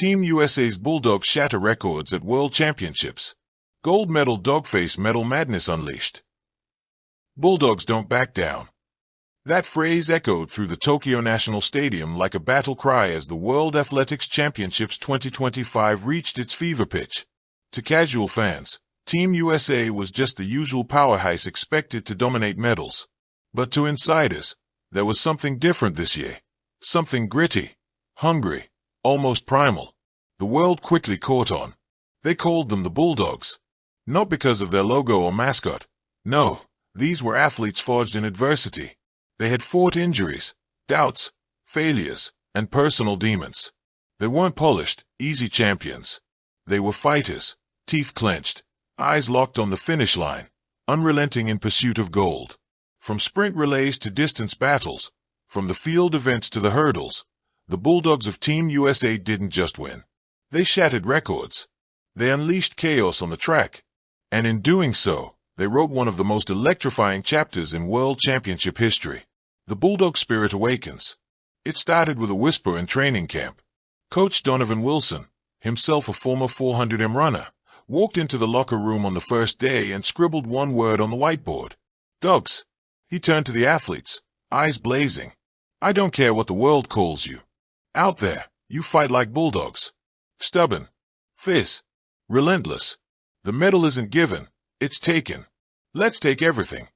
Team USA's Bulldogs shatter records at World Championships. Gold medal dogface medal madness unleashed. Bulldogs don't back down. That phrase echoed through the Tokyo National Stadium like a battle cry as the World Athletics Championships 2025 reached its fever pitch. To casual fans, Team USA was just the usual powerhouse expected to dominate medals. But to insiders, there was something different this year. Something gritty, hungry, almost primal. The world quickly caught on. They called them the Bulldogs. Not because of their logo or mascot. No, these were athletes forged in adversity. They had fought injuries, doubts, failures, and personal demons. They weren't polished, easy champions. They were fighters, teeth clenched, eyes locked on the finish line, unrelenting in pursuit of gold. From sprint relays to distance battles, from the field events to the hurdles, the Bulldogs of Team USA didn't just win. They shattered records. They unleashed chaos on the track. And in doing so, they wrote one of the most electrifying chapters in World Championship history. The Bulldog spirit awakens. It started with a whisper in training camp. Coach Donovan Wilson, himself a former 400m runner, walked into the locker room on the first day and scribbled one word on the whiteboard. Dogs. He turned to the athletes, eyes blazing. I don't care what the world calls you. Out there, you fight like bulldogs. Stubborn. Fierce. Relentless. The medal isn't given, it's taken. Let's take everything.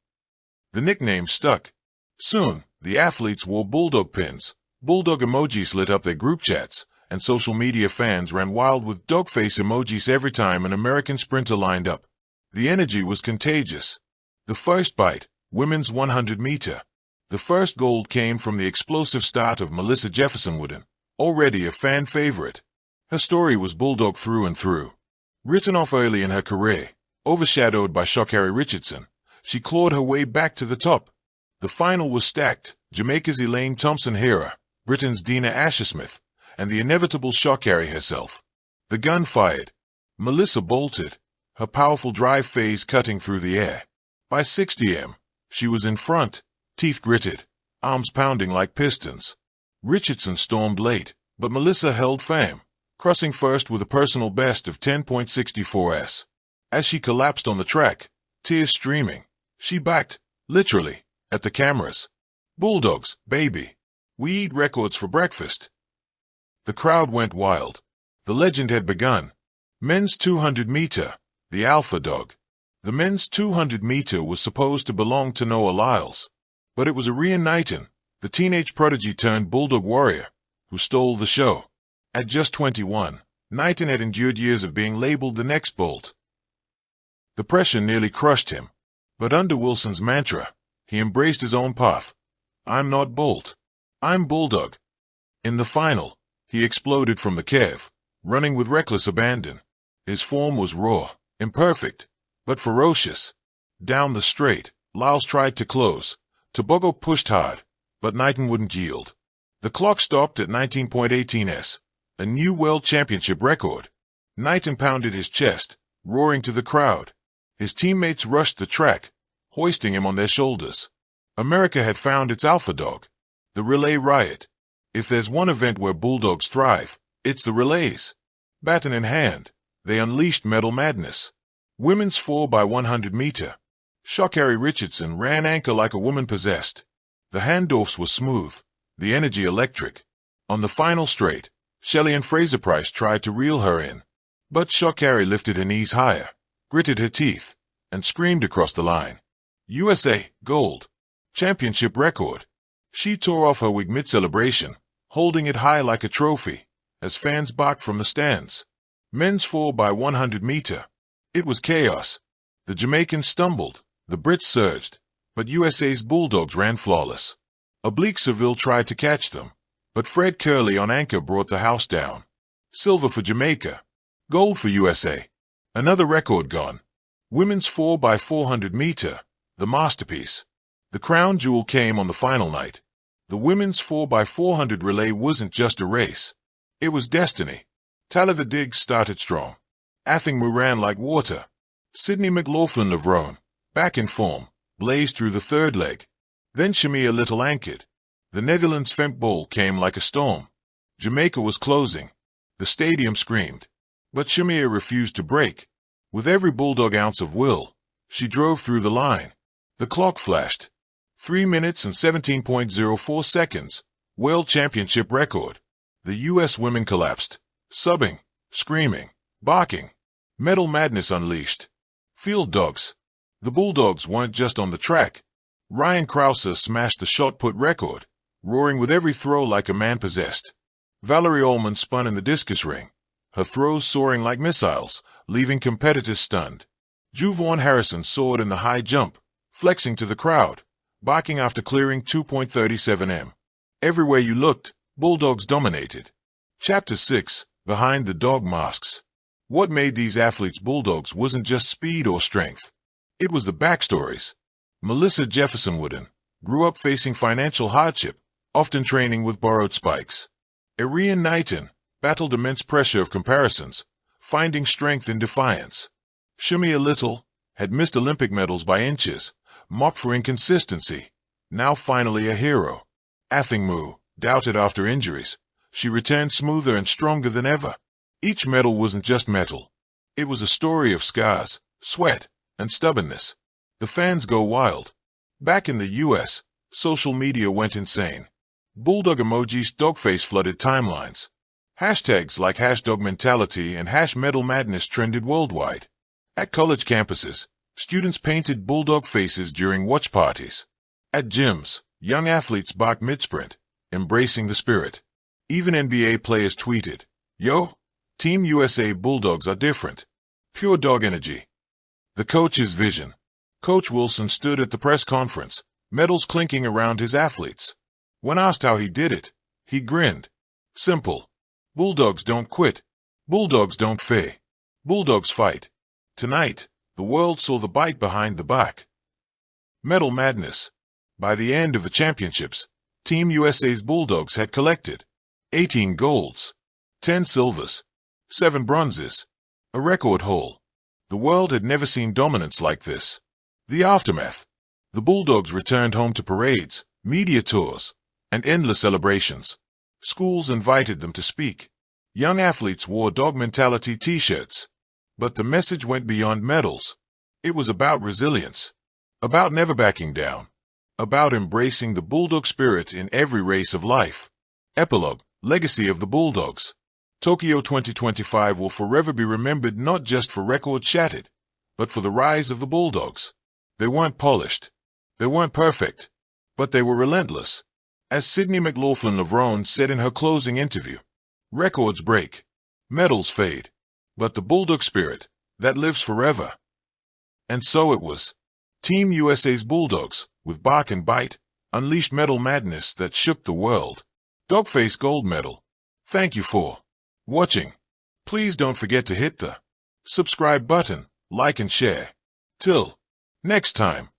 The nickname stuck. Soon, the athletes wore bulldog pins, bulldog emojis lit up their group chats, and social media fans ran wild with dog face emojis every time an American sprinter lined up. The energy was contagious. The first bite, women's 100-meter. The first gold came from the explosive start of Melissa Jefferson Wooden, already a fan favorite. Her story was bulldog through and through. Written off early in her career, overshadowed by SHATTER Richardson, she clawed her way back to the top. The final was stacked, Jamaica's Elaine Thompson-Herah, Britain's Dina Asher-Smith, and the inevitable SHATTER herself. The gun fired. Melissa bolted, her powerful drive phase cutting through the air. By 60 m, she was in front, teeth gritted, arms pounding like pistons. Richardson stormed late, but Melissa held firm, crossing first with a personal best of 10.64s. As she collapsed on the track, tears streaming, she backed, literally, at the cameras. Bulldogs, baby. We eat records for breakfast. The crowd went wild. The legend had begun. Men's 200-meter, the alpha dog. The men's 200-meter was supposed to belong to Noah Lyles. But it was Arian Knighton, the teenage prodigy turned bulldog warrior, who stole the show. At just 21, Knighton had endured years of being labeled the next Bolt. The pressure nearly crushed him. But under Wilson's mantra, he embraced his own path. I'm not Bolt. I'm Bulldog. In the final, he exploded from the cave, running with reckless abandon. His form was raw, imperfect, but ferocious. Down the straight, Lyles tried to close. Tobago pushed hard, but Knighton wouldn't yield. The clock stopped at 19.18s, a new World Championship record. Knighton pounded his chest, roaring to the crowd. His teammates rushed the track, hoisting him on their shoulders. America had found its alpha dog. The relay riot. If there's one event where bulldogs thrive, it's the relays. Baton in hand, they unleashed medal madness. Women's 4x100-meter. SHATTER Richardson ran anchor like a woman possessed. The handoffs were smooth, the energy electric. On the final straight, Shelley and Fraser-Price tried to reel her in. But SHATTER lifted her knees higher, gritted her teeth, and screamed across the line. USA, gold. Championship record. She tore off her wig mid-celebration, holding it high like a trophy, as fans barked from the stands. Men's 4x100-meter. It was chaos. The Jamaicans stumbled, the Brits surged, but USA's Bulldogs ran flawless. Oblique Seville tried to catch them, but Fred Curley on anchor brought the house down. Silver for Jamaica. Gold for USA. Another record gone. Women's 4x400-meter. The masterpiece. The crown jewel came on the final night. The women's 4x400 relay wasn't just a race. It was destiny. Taliver Diggs started strong. Athingu ran like water. Sydney McLaughlin-Levrone, back in form, blazed through the third leg. Then Shamia Little anchored. The Netherlands' Femke Bol came like a storm. Jamaica was closing. The stadium screamed. But Shamia refused to break. With every bulldog ounce of will, she drove through the line. The clock flashed. 3 minutes and 17.04 seconds. World Championship record. The U.S. women collapsed. Subbing, screaming, barking. Medal madness unleashed. Field dogs. The Bulldogs weren't just on the track. Ryan Krauser smashed the shot put record, roaring with every throw like a man possessed. Valerie Ullman spun in the discus ring, her throws soaring like missiles, leaving competitors stunned. Juvon Harrison soared in the high jump, flexing to the crowd, barking after clearing 2.37 m. Everywhere you looked, Bulldogs dominated. Chapter 6, Behind the Dog Masks. What made these athletes Bulldogs wasn't just speed or strength. It was the backstories. Melissa Jefferson Wooden grew up facing financial hardship, often training with borrowed spikes. Arian Knighton battled immense pressure of comparisons, finding strength in defiance. Shamia Little had missed Olympic medals by inches, mocked for inconsistency, now finally a hero. Athing Mu doubted after injuries. She returned smoother and stronger than ever. Each medal wasn't just metal. It was a story of scars, sweat, and stubbornness. The fans go wild. Back in the U.S., social media went insane. Bulldog emojis, dogface flooded timelines. Hashtags like #dogmentality and #medalmadness trended worldwide. At college campuses, students painted bulldog faces during watch parties. At gyms, young athletes barked mid-sprint, embracing the spirit. Even NBA players tweeted, "Yo, Team USA Bulldogs are different. Pure dog energy." The coach's vision. Coach Wilson stood at the press conference, medals clinking around his athletes. When asked how he did it, he grinned. Simple. Bulldogs don't quit. Bulldogs don't fade. Bulldogs fight. Tonight, the world saw the bite behind the back. Medal madness. By the end of the championships, Team USA's Bulldogs had collected 18 golds, 10 silvers, 7 bronzes, a record haul. The world had never seen dominance like this. The aftermath. The Bulldogs returned home to parades, media tours, and endless celebrations. Schools invited them to speak. Young athletes wore dog mentality t-shirts. But the message went beyond medals. It was about resilience, about never backing down, about embracing the Bulldog spirit in every race of life. Epilogue. Legacy of the Bulldogs. Tokyo 2025 will forever be remembered not just for records shattered, but for the rise of the Bulldogs. They weren't polished. They weren't perfect. But they were relentless. As Sydney McLaughlin-Levrone said in her closing interview, records break, medals fade, but the Bulldog spirit, that lives forever. And so it was. Team USA's Bulldogs, with bark and bite, unleashed medal madness that shook the world. Dogface Gold Medal. Thank you for watching. Please don't forget to hit the subscribe button, like and share. Till next time.